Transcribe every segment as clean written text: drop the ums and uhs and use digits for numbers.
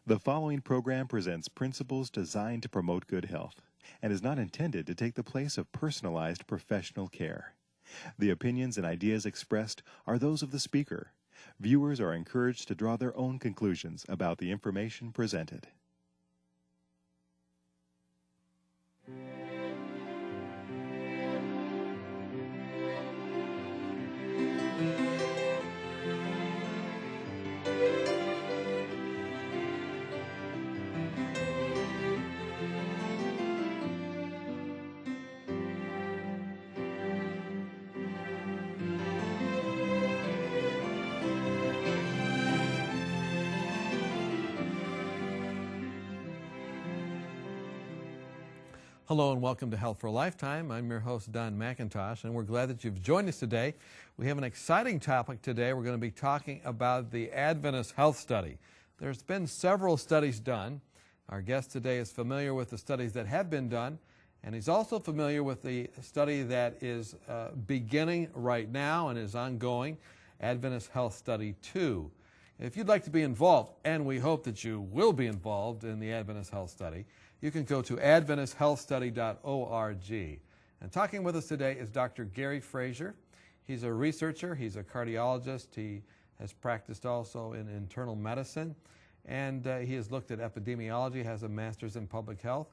The following program presents principles designed to promote good health and is not intended to take the place of personalized professional care. The opinions and ideas expressed are those of the speaker. Viewers are encouraged to draw their own conclusions about the information presented. Hello and welcome to Health for a Lifetime. I'm your host, Don McIntosh, and we're glad that you've joined us today. We have an exciting topic today. We're going to be talking about the Adventist Health Study. There's been several studies done. Our guest today is familiar with the studies that have been done, and he's also familiar with the study that is beginning right now and is ongoing, Adventist Health Study 2. If you'd like to be involved, and we hope that you will be involved in the Adventist Health Study, you can go to adventisthealthstudy.org. And talking with us today is Dr. Gary Frazier. He's a researcher, he's a cardiologist, he has practiced also in internal medicine, and he has looked at epidemiology, has a master's in public health,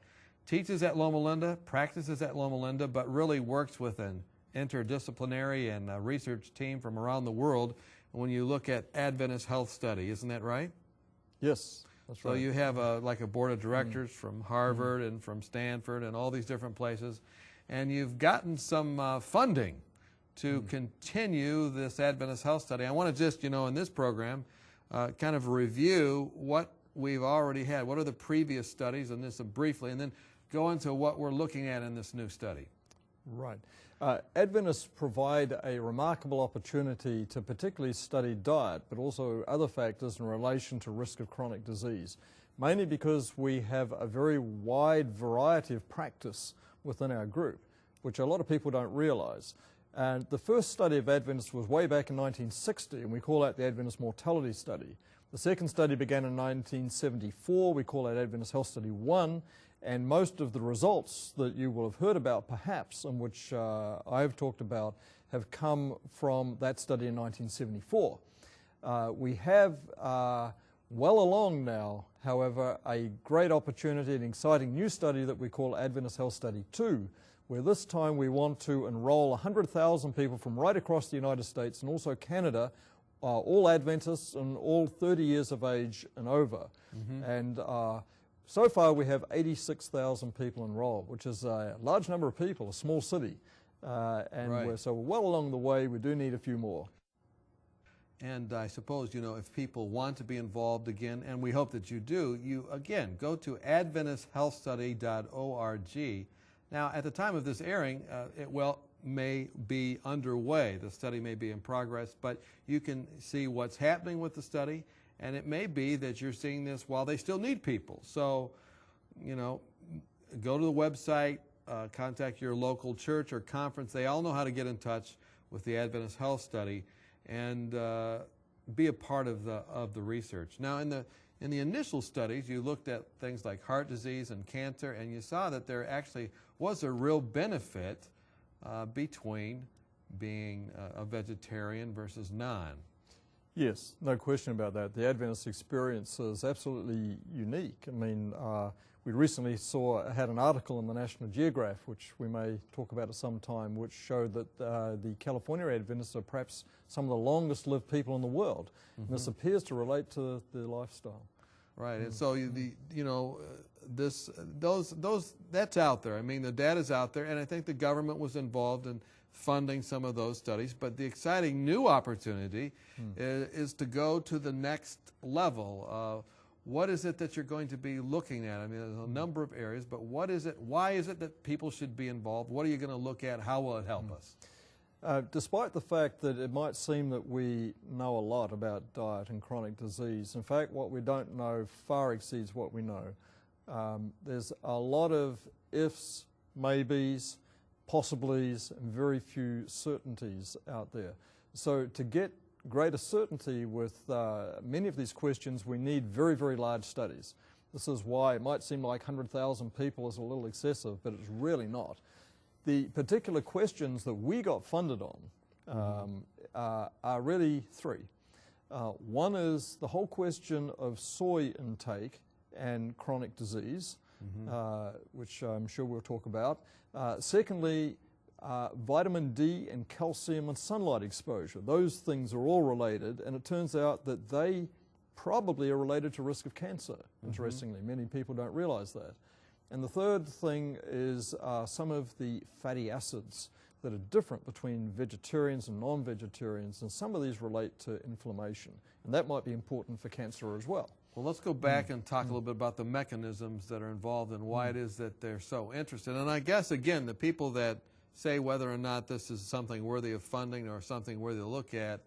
teaches at Loma Linda, practices at Loma Linda, but really works with an interdisciplinary and research team from around the world when you look at Adventist Health Study. Isn't that right? Yes. That's right. So you have like a board of directors from Harvard and from Stanford and all these different places, and you've gotten some funding to continue this Adventist Health Study. I want to just, in this program, kind of review what we've already had. What are the previous studies, and this briefly, and then go into what we're looking at in this new study. Right. Adventists provide a remarkable opportunity to particularly study diet, but also other factors in relation to risk of chronic disease, mainly because we have a very wide variety of practice within our group, which a lot of people don't realize. And the first study of Adventists was way back in 1960, and we call that the Adventist Mortality Study. The second study began in 1974. We call that Adventist Health Study 1. And most of the results that you will have heard about, perhaps, and which I've talked about, have come from that study in 1974. We have, well along now, however, a great opportunity, an exciting new study that we call Adventist Health Study 2, where this time we want to enroll 100,000 people from right across the United States and also Canada, all Adventists and all 30 years of age and over. And so far, we have 86,000 people enrolled, which is a large number of people, a small city. We're so well along the way. We do need a few more. And I suppose, if people want to be involved again, and we hope that you do, you, again, go to adventisthealthstudy.org. Now, at the time of this airing, it may be underway. The study may be in progress, but you can see what's happening with the study. And it may be that you're seeing this while they still need people. So, go to the website, contact your local church or conference. They all know how to get in touch with the Adventist Health Study and be a part of the research. Now, in the initial studies, you looked at things like heart disease and cancer, and you saw that there actually was a real benefit between being a vegetarian versus non. Yes, no question about that. The Adventist experience is absolutely unique. I mean, we recently had an article in the National Geographic, which we may talk about at some time, which showed that the California Adventists are perhaps some of the longest lived people in the world. And this appears to relate to their lifestyle. Right, and so that's out there. I mean, the data's out there, and I think the government was involved in funding some of those studies. But the exciting new opportunity is to go to the next level. What is it that you're going to be looking at? I mean, there's a number of areas, but what is it? Why is it that people should be involved? What are you going to look at? How will it help us? Despite the fact that it might seem that we know a lot about diet and chronic disease, in fact, what we don't know far exceeds what we know. There's a lot of ifs, maybes, possibilities, and very few certainties out there. So to get greater certainty with many of these questions, we need very, very large studies. This is why it might seem like 100,000 people is a little excessive, but it's really not. The particular questions that we got funded on are really three. One is the whole question of soy intake and chronic disease, which I'm sure we'll talk about. Secondly, vitamin D and calcium and sunlight exposure. Those things are all related, and it turns out that they probably are related to risk of cancer, interestingly. Many people don't realize that. And the third thing is some of the fatty acids that are different between vegetarians and non-vegetarians, and some of these relate to inflammation, and that might be important for cancer as well. Well, let's go back and talk a little bit about the mechanisms that are involved and why it is that they're so interested. And I guess, again, the people that say whether or not this is something worthy of funding or something worthy to look at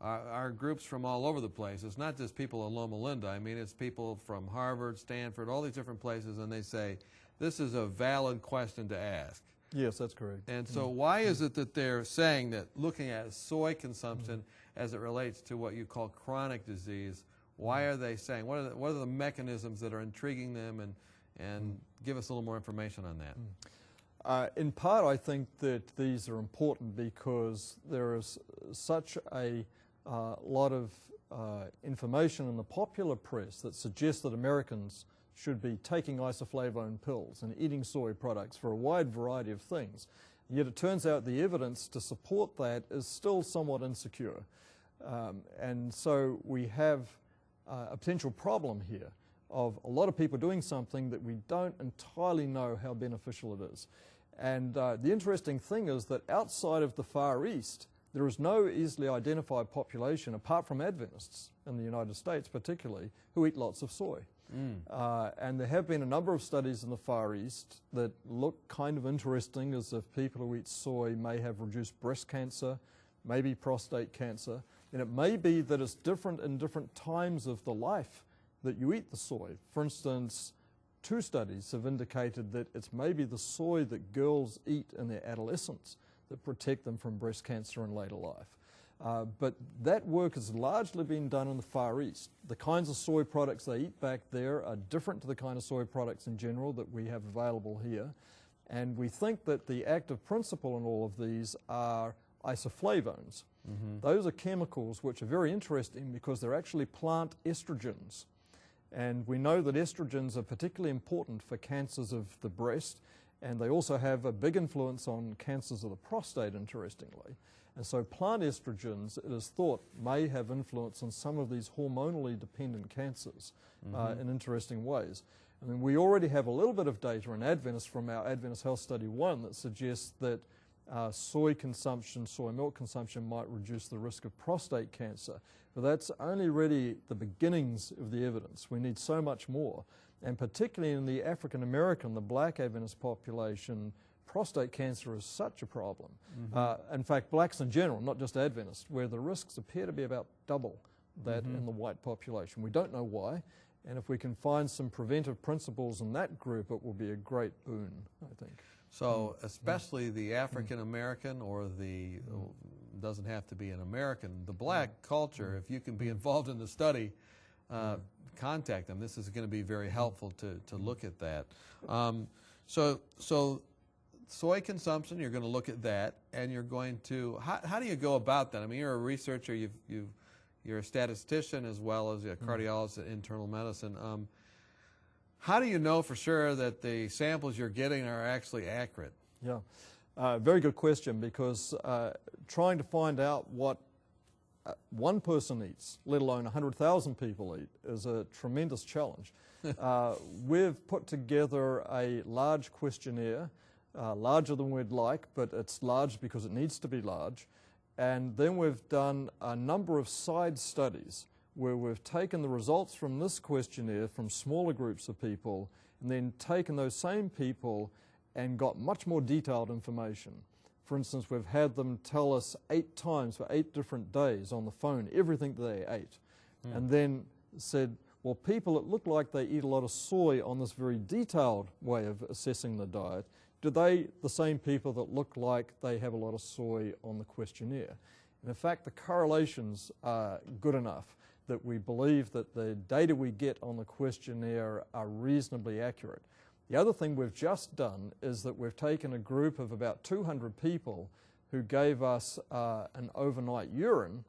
are groups from all over the place. It's not just people at Loma Linda. I mean, it's people from Harvard, Stanford, all these different places, and they say, this is a valid question to ask. Yes, that's correct. And so why is it that they're saying that looking at soy consumption as it relates to what you call chronic disease, why are they saying, what are the mechanisms that are intriguing them, and give us a little more information on that? In part, I think that these are important because there is such a lot of information in the popular press that suggests that Americans should be taking isoflavone pills and eating soy products for a wide variety of things. Yet it turns out the evidence to support that is still somewhat insecure. And so we have a potential problem here of a lot of people doing something that we don't entirely know how beneficial it is. And the interesting thing is that outside of the Far East, there is no easily identified population, apart from Adventists in the United States particularly, who eat lots of soy. And there have been a number of studies in the Far East that look kind of interesting, as if people who eat soy may have reduced breast cancer, maybe prostate cancer, and it may be that it's different in different times of the life that you eat the soy. For instance, 2 studies have indicated that it's maybe the soy that girls eat in their adolescence that protect them from breast cancer in later life. But that work has largely been done in the Far East. The kinds of soy products they eat back there are different to the kind of soy products in general that we have available here. And we think that the active principle in all of these are isoflavones. Those are chemicals which are very interesting because they're actually plant estrogens. And we know that estrogens are particularly important for cancers of the breast, and they also have a big influence on cancers of the prostate, interestingly. And so plant estrogens, it is thought, may have influence on some of these hormonally dependent cancers in interesting ways. I mean, we already have a little bit of data in Adventist from our Adventist Health Study 1 that suggests that soy consumption, soy milk consumption might reduce the risk of prostate cancer. But that's only really the beginnings of the evidence. We need so much more. And particularly in the African American, the black Adventist population, prostate cancer is such a problem. In fact, blacks in general, not just Adventists, where the risks appear to be about double that in the white population. We don't know why. And if we can find some preventive principles in that group, it will be a great boon, I think. So especially the African American, or the, doesn't have to be an American, the black culture, if you can be involved in the study, contact them. This is going to be very helpful to look at that. So soy consumption, you're going to look at that, and you're going to, how do you go about that? I mean, you're a researcher, you're a statistician as well as a cardiologist at internal medicine. How do you know for sure that the samples you're getting are actually accurate? Yeah, very good question, because trying to find out what one person eats, let alone 100,000 people eat, is a tremendous challenge. We've put together a large questionnaire, larger than we'd like, but it's large because it needs to be large. And then we've done a number of side studies where we've taken the results from this questionnaire from smaller groups of people and then taken those same people and got much more detailed information. For instance, we've had them tell us 8 times for 8 different days on the phone everything that they ate, and then said, well, people that look like they eat a lot of soy on this very detailed way of assessing the diet, do they the same people that look like they have a lot of soy on the questionnaire? And in fact, the correlations are good enough that we believe that the data we get on the questionnaire are reasonably accurate. The other thing we've just done is that we've taken a group of about 200 people who gave us an overnight urine,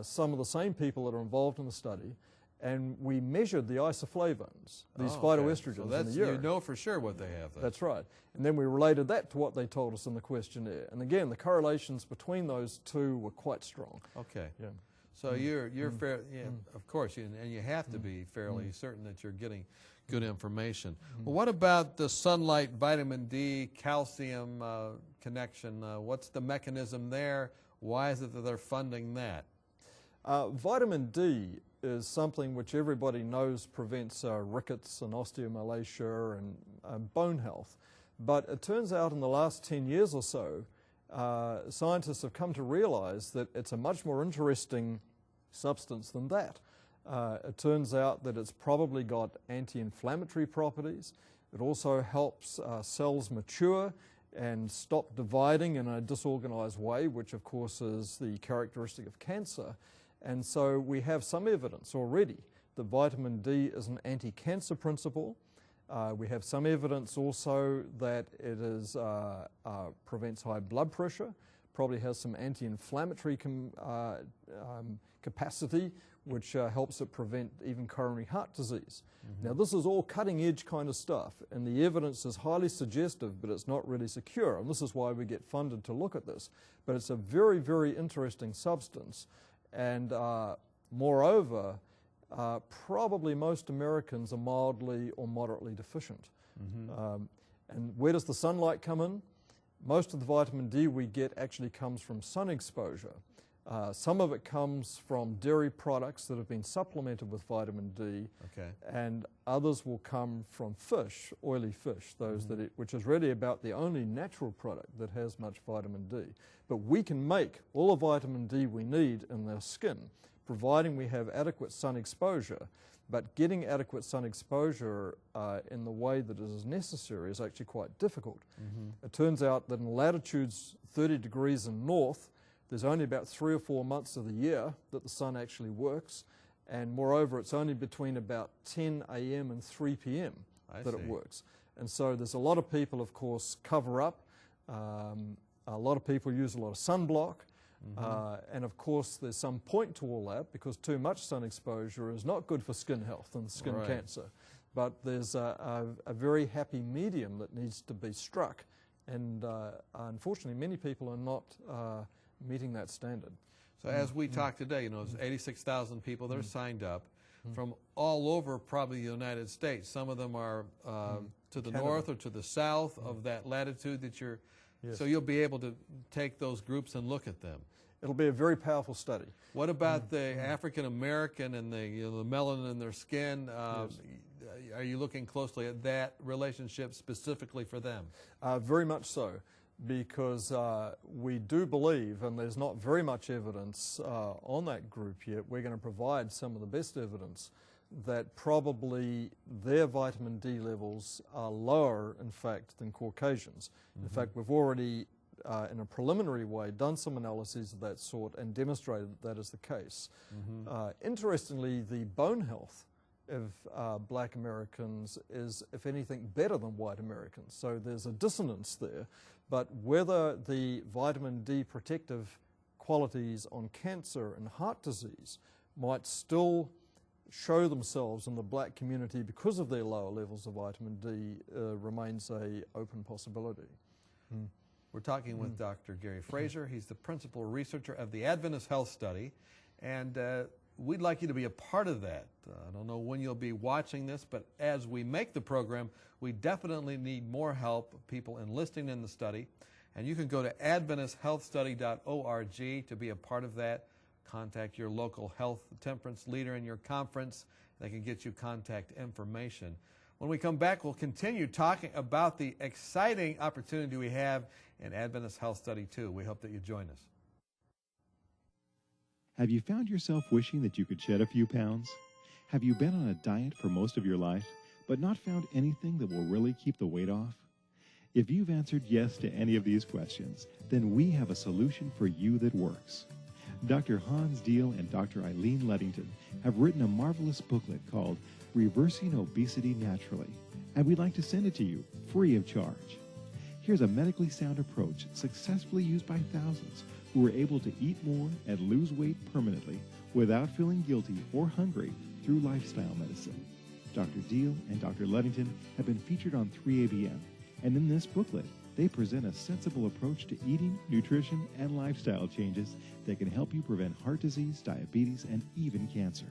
some of the same people that are involved in the study, and we measured the isoflavones, these phytoestrogens so that's, in the urine. You know for sure what they have then. That's right. And then we related that to what they told us in the questionnaire. And again, the correlations between those two were quite strong. Okay. Yeah. So you're fair, of course, and you have to be fairly certain that you're getting good information. Well, what about the sunlight, vitamin D, calcium connection? What's the mechanism there? Why is it that they're funding that? Vitamin D is something which everybody knows prevents rickets and osteomalacia and bone health. But it turns out in the last 10 years or so, scientists have come to realize that it's a much more interesting substance than that. It turns out that it's probably got anti-inflammatory properties. It also helps cells mature and stop dividing in a disorganized way, which of course is the characteristic of cancer. And so we have some evidence already that vitamin D is an anti-cancer principle. We have some evidence also that it is, prevents high blood pressure, probably has some anti-inflammatory capacity, which helps it prevent even coronary heart disease. Now this is all cutting edge kind of stuff, and the evidence is highly suggestive, but it's not really secure, and this is why we get funded to look at this. But it's a very, very interesting substance, and moreover, probably most Americans are mildly or moderately deficient. And where does the sunlight come in? Most of the vitamin D we get actually comes from sun exposure. Some of it comes from dairy products that have been supplemented with vitamin D, and others will come from fish, oily fish, those that which is really about the only natural product that has much vitamin D. But we can make all the vitamin D we need in our skin, providing we have adequate sun exposure. But getting adequate sun exposure in the way that is necessary is actually quite difficult. It turns out that in latitudes 30 degrees and north, there's only about 3 or 4 months of the year that the sun actually works, and moreover, it's only between about 10 a.m. and 3 p.m. that it works. And so there's a lot of people, of course, cover up. A lot of people use a lot of sunblock. And of course, there's some point to all that, because too much sun exposure is not good for skin health and skin cancer. But there's a very happy medium that needs to be struck. And unfortunately, many people are not meeting that standard. So as we talk today, you know, there's 86,000 people that are signed up from all over probably the United States. Some of them are to the north or to the south of that latitude that you're, so you'll be able to take those groups and look at them. It'll be a very powerful study. What about the African American and the, you know, the melanin in their skin? Are you looking closely at that relationship specifically for them? Very much so, because we do believe, and there's not very much evidence on that group yet, we're going to provide some of the best evidence that probably their vitamin D levels are lower, in fact, than Caucasians. In fact, we've already, in a preliminary way, done some analyses of that sort and demonstrated that that is the case. Interestingly, the bone health of black Americans is, if anything, better than white Americans. So there's a dissonance there. But whether the vitamin D protective qualities on cancer and heart disease might still show themselves in the black community because of their lower levels of vitamin D remains an open possibility. We're talking with Dr. Gary Fraser. He's the principal researcher of the Adventist Health Study, and we'd like you to be a part of that. I don't know when you'll be watching this, but as we make the program, we definitely need more help, people enlisting in the study. And you can go to AdventistHealthStudy.org to be a part of that. Contact your local health temperance leader in your conference. They can get you contact information. When we come back, we'll continue talking about the exciting opportunity we have in Adventist Health Study 2. We hope that you join us. Have you found yourself wishing that you could shed a few pounds? Have you been on a diet for most of your life, but not found anything that will really keep the weight off? If you've answered yes to any of these questions, then we have a solution for you that works. Dr. Hans Deal and Dr. Eileen Ludington have written a marvelous booklet called Reversing Obesity Naturally, and we'd like to send it to you free of charge. Here's a medically sound approach successfully used by thousands who were able to eat more and lose weight permanently without feeling guilty or hungry through lifestyle medicine. Dr. Deal and Dr. Ludington have been featured on 3ABN, and in this booklet, they present a sensible approach to eating, nutrition, and lifestyle changes that can help you prevent heart disease, diabetes, and even cancer.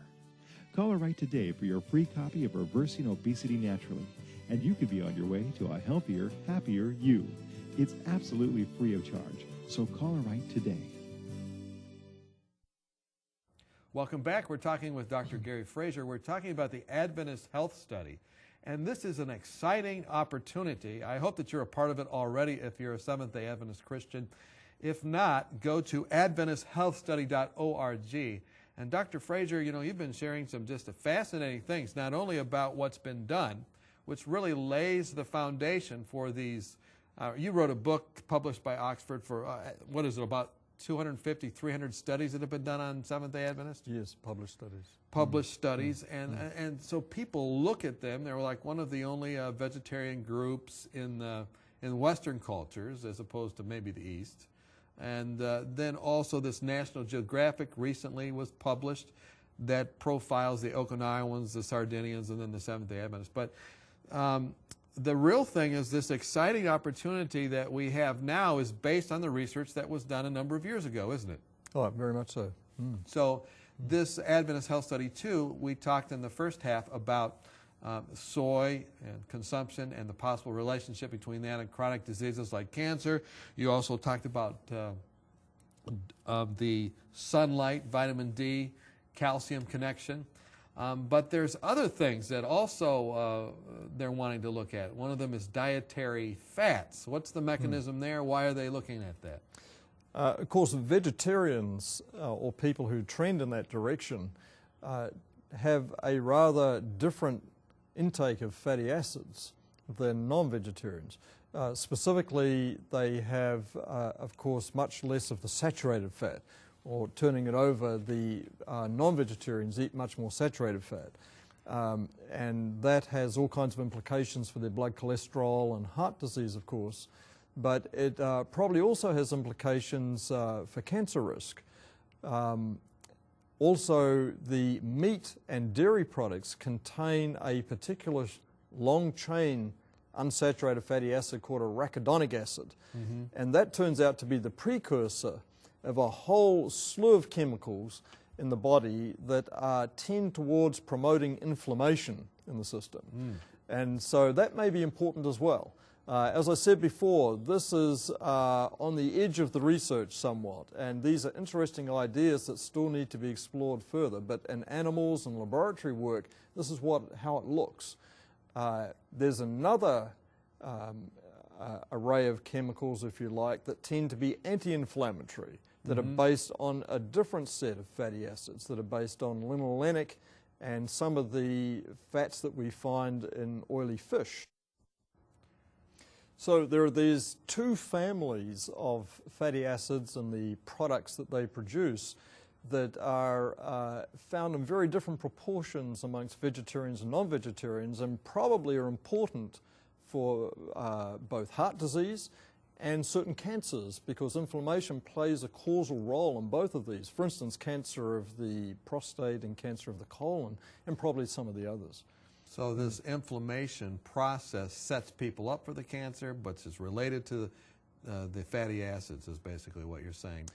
Call or write today for your free copy of Reversing Obesity Naturally, and you could be on your way to a healthier, happier you. It's absolutely free of charge, so call or write today. Welcome back. We're talking with Dr. Gary Fraser. We're talking about the Adventist Health Study. And this is an exciting opportunity. I hope that you're a part of it already if you're a Seventh-day Adventist Christian. If not, go to adventisthealthstudy.org. And Dr. Fraser, you know, you've been sharing some just fascinating things, not only about what's been done, which really lays the foundation for these. You wrote a book published by Oxford for, what is it, about 250, 300 studies that have been done on Seventh-day Adventists? Yes, published studies. Published studies, and so people look at them. They're like one of the only vegetarian groups in Western cultures, as opposed to maybe the East. And then also this National Geographic recently was published that profiles the Okinawans, the Sardinians, and then the Seventh-day Adventists. But the real thing is this exciting opportunity that we have now is based on the research that was done a number of years ago, isn't it? Oh, very much so. So this Adventist Health Study, too, we talked in the first half about soy and consumption and the possible relationship between that and chronic diseases like cancer. You also talked about the sunlight, vitamin D, calcium connection. But there's other things that also they're wanting to look at. One of them is dietary fats. What's the mechanism there? Why are they looking at that? Of course, vegetarians or people who trend in that direction have a rather different intake of fatty acids than non-vegetarians. Specifically, they have, of course, much less of the saturated fat, or turning it over, the non-vegetarians eat much more saturated fat. And that has all kinds of implications for their blood cholesterol and heart disease, of course. But it probably also has implications for cancer risk. Also, the meat and dairy products contain a particular long-chain unsaturated fatty acid called arachidonic acid. And that turns out to be the precursor of a whole slew of chemicals in the body that tend towards promoting inflammation in the system. And so that may be important as well. As I said before, this is on the edge of the research somewhat, and these are interesting ideas that still need to be explored further. But in animals and laboratory work, this is how it looks. There's another array of chemicals, if you like, that tend to be anti-inflammatory, that are based on a different set of fatty acids, that are based on linolenic and some of the fats that we find in oily fish. So there are these two families of fatty acids and the products that they produce that are found in very different proportions amongst vegetarians and non-vegetarians, and probably are important for both heart disease and certain cancers, because inflammation plays a causal role in both of these. For instance, cancer of the prostate and cancer of the colon, and probably some of the others. So this inflammation process sets people up for the cancer, but is related to the fatty acids, is basically what you're saying.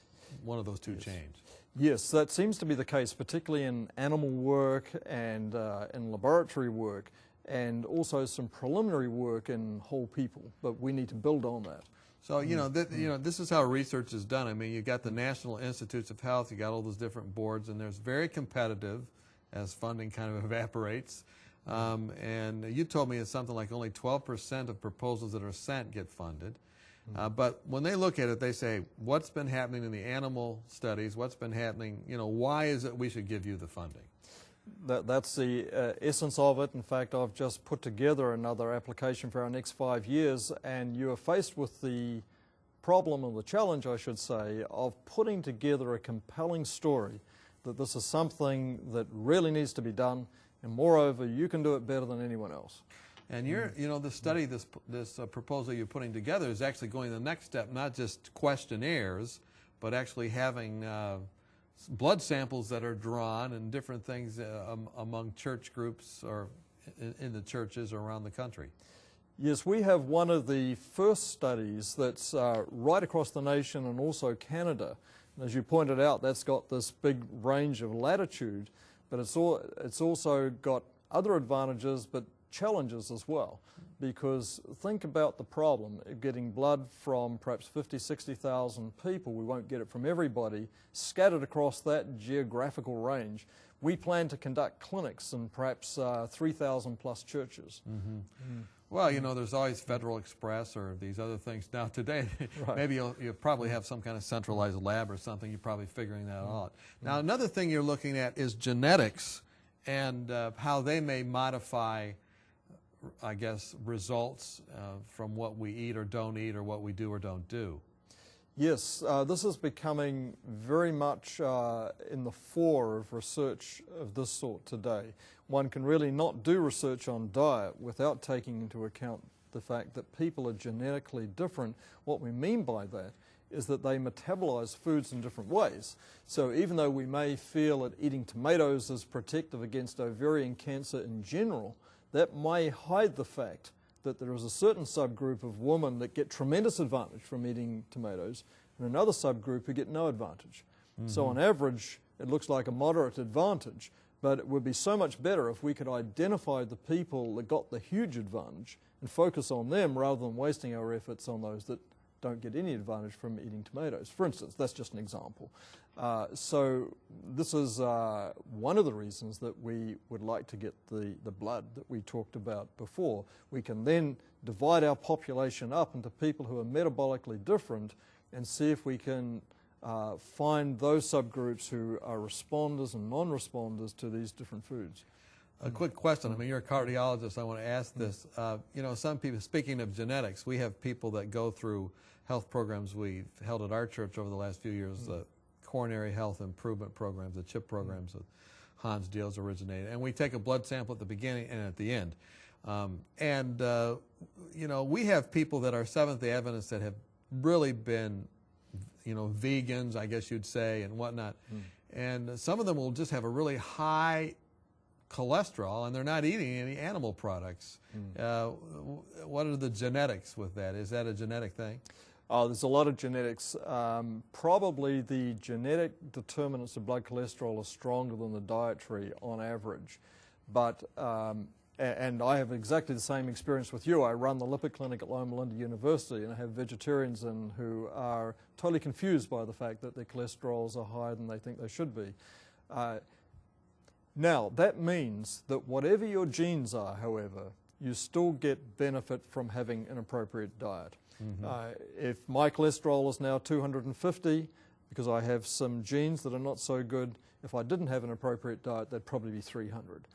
One of those two chains. Yes, that seems to be the case, particularly in animal work and in laboratory work, and also some preliminary work in whole people, but we need to build on that. So, you know, this is how research is done. I mean, you've got the National Institutes of Health, you got all those different boards, and there's very competitive as funding kind of evaporates. And you told me it's something like only 12% of proposals that are sent get funded. But when they look at it, they say, what's been happening in the animal studies? What's been happening? You know, why is it we should give you the funding? That's the essence of it. In fact, I've just put together another application for our next 5 years, and you are faced with the problem, or the challenge, I should say, of putting together a compelling story that this is something that really needs to be done, and moreover, you can do it better than anyone else. And the study, this proposal you're putting together is actually going the next step, not just questionnaires, but actually having blood samples that are drawn and different things among church groups or in the churches around the country. Yes, we have one of the first studies that's right across the nation and also Canada. And as you pointed out, that's got this big range of latitude, but it's also got other advantages but challenges as well. Because think about the problem of getting blood from perhaps 50, 60,000 people. We won't get it from everybody, scattered across that geographical range. We plan to conduct clinics in perhaps 3,000 plus churches. Mm-hmm. Well, there's always Federal Express or these other things. Now today, right. Maybe you'll probably have some kind of centralized lab or something. You're probably figuring that out. Now, another thing you're looking at is genetics and how they may modify, I guess, results from what we eat or don't eat or what we do or don't do. Yes, this is becoming very much in the fore of research of this sort today. One can really not do research on diet without taking into account the fact that people are genetically different. What we mean by that is that they metabolize foods in different ways. So even though we may feel that eating tomatoes is protective against ovarian cancer in general, that may hide the fact that there is a certain subgroup of women that get tremendous advantage from eating tomatoes and another subgroup who get no advantage. Mm-hmm. So on average, it looks like a moderate advantage, but it would be so much better if we could identify the people that got the huge advantage and focus on them rather than wasting our efforts on those that don't get any advantage from eating tomatoes. For instance, that's just an example. So this is one of the reasons that we would like to get the blood that we talked about before. We can then divide our population up into people who are metabolically different and see if we can find those subgroups who are responders and non-responders to these different foods. A quick question. I mean, you're a cardiologist. I want to ask this. Some people, speaking of genetics, we have people that go through health programs we've held at our church over the last few years, the coronary health improvement programs, the CHIP programs that Hans Diels originated. And we take a blood sample at the beginning and at the end. We have people that are Seventh-day Adventists that have really been, vegans, I guess you'd say, and whatnot. And some of them will just have a really high cholesterol, and they're not eating any animal products. What are the genetics with that? Is that a genetic thing? There's a lot of genetics. Probably the genetic determinants of blood cholesterol are stronger than the dietary on average. But, and I have exactly the same experience with you. I run the lipid clinic at Loma Linda University, and I have vegetarians in who are totally confused by the fact that their cholesterols are higher than they think they should be. Now, that means that whatever your genes are, however, you still get benefit from having an appropriate diet. If my cholesterol is now 250 because I have some genes that are not so good, if I didn't have an appropriate diet, that'd probably be 300.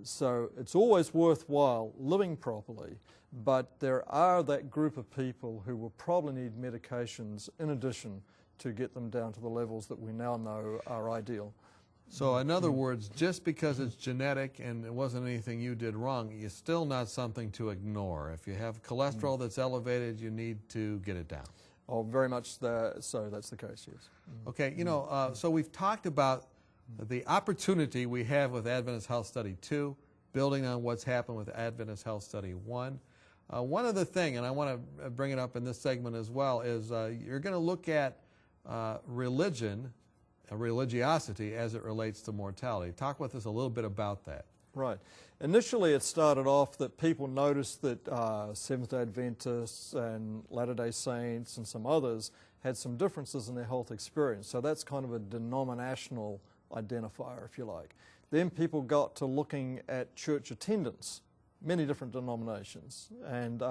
So it's always worthwhile living properly, but there are that group of people who will probably need medications in addition to get them down to the levels that we now know are ideal. So in other words, just because it's genetic and it wasn't anything you did wrong, it's still not something to ignore. If you have cholesterol that's elevated, you need to get it down. Oh, very much so that's the case, yes. Okay, so we've talked about the opportunity we have with Adventist Health Study 2, building on what's happened with Adventist Health Study 1. One other thing, and I want to bring it up in this segment as well, is you're going to look at religiosity as it relates to mortality. Talk with us a little bit about that. Right. Initially it started off that people noticed that Seventh-day Adventists and Latter-day Saints and some others had some differences in their health experience. So that's kind of a denominational identifier, if you like. Then people got to looking at church attendance, many different denominations, and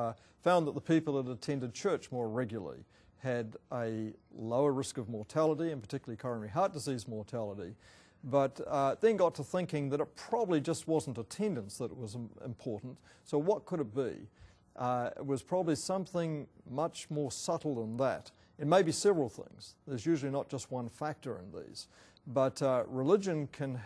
found that the people that attended church more regularly had a lower risk of mortality, and particularly coronary heart disease mortality, but then got to thinking that it probably just wasn't attendance that was important. So what could it be? It was probably something much more subtle than that. It may be several things. There's usually not just one factor in these. But religion can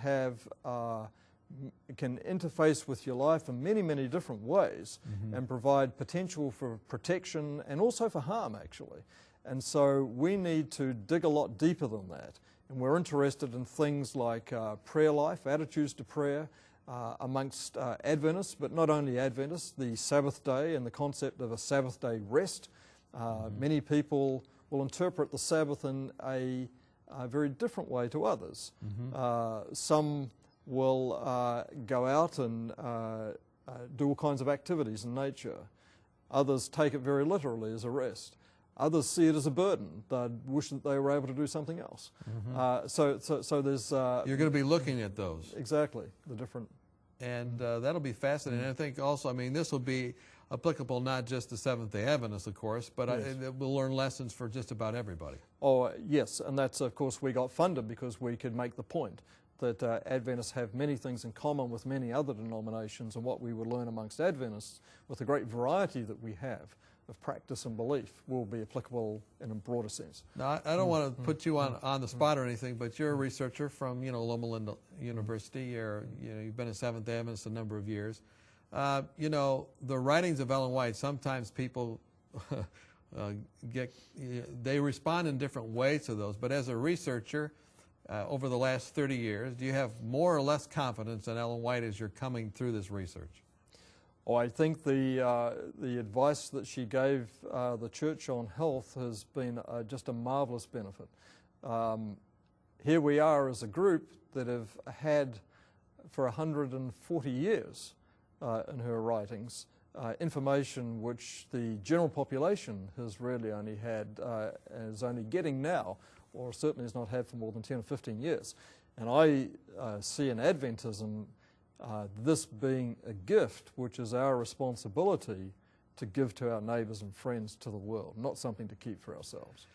interface with your life in many, many different ways and provide potential for protection and also for harm, actually. And so we need to dig a lot deeper than that. And we're interested in things like prayer life, attitudes to prayer amongst Adventists, but not only Adventists, the Sabbath day and the concept of a Sabbath day rest. Many people will interpret the Sabbath in a very different way to others. Some will go out and do all kinds of activities in nature. Others take it very literally as a rest. Others see it as a burden. They wish that they were able to do something else. So there's... You're going to be looking at those. Exactly, the different... And that'll be fascinating. I think also, I mean, this will be applicable not just to Seventh-day Adventists, of course, but yes. We'll learn lessons for just about everybody. Oh, yes, and that's, of course, we got funded because we could make the point that Adventists have many things in common with many other denominations, and what we would learn amongst Adventists with the great variety that we have of practice and belief will be applicable in a broader sense. Now, I don't want to put you on the spot or anything, but you're a researcher from Loma Linda University. You've been a Seventh-day Adventist a number of years. The writings of Ellen White, sometimes people they respond in different ways to those, but as a researcher over the last 30 years, do you have more or less confidence in Ellen White as you're coming through this research? Oh, I think the advice that she gave the church on health has been just a marvelous benefit. Here we are as a group that have had for 140 years in her writings information which the general population has really only had, is only getting now, or certainly has not had for more than 10 or 15 years. And I see in Adventism this being a gift which is our responsibility to give to our neighbors and friends to the world, not something to keep for ourselves.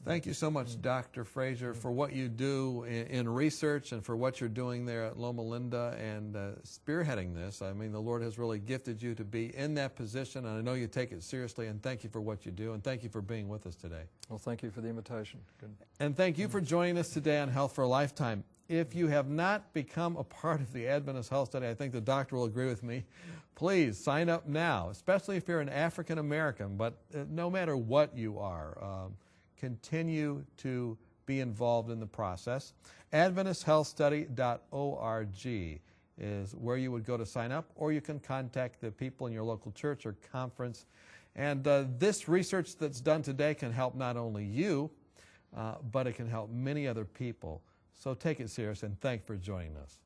Thank you so much, Dr. Fraser, for what you do in research and for what you're doing there at Loma Linda and spearheading this. I mean, the Lord has really gifted you to be in that position, and I know you take it seriously, and thank you for what you do, and thank you for being with us today. Well, thank you for the invitation. Good. And thank you for joining us today on Health for a Lifetime. If you have not become a part of the Adventist Health Study, I think the doctor will agree with me, please sign up now, especially if you're an African American, but no matter what you are, continue to be involved in the process. AdventistHealthStudy.org is where you would go to sign up, or you can contact the people in your local church or conference. And this research that's done today can help not only you, but it can help many other people. So take it serious, and thanks for joining us.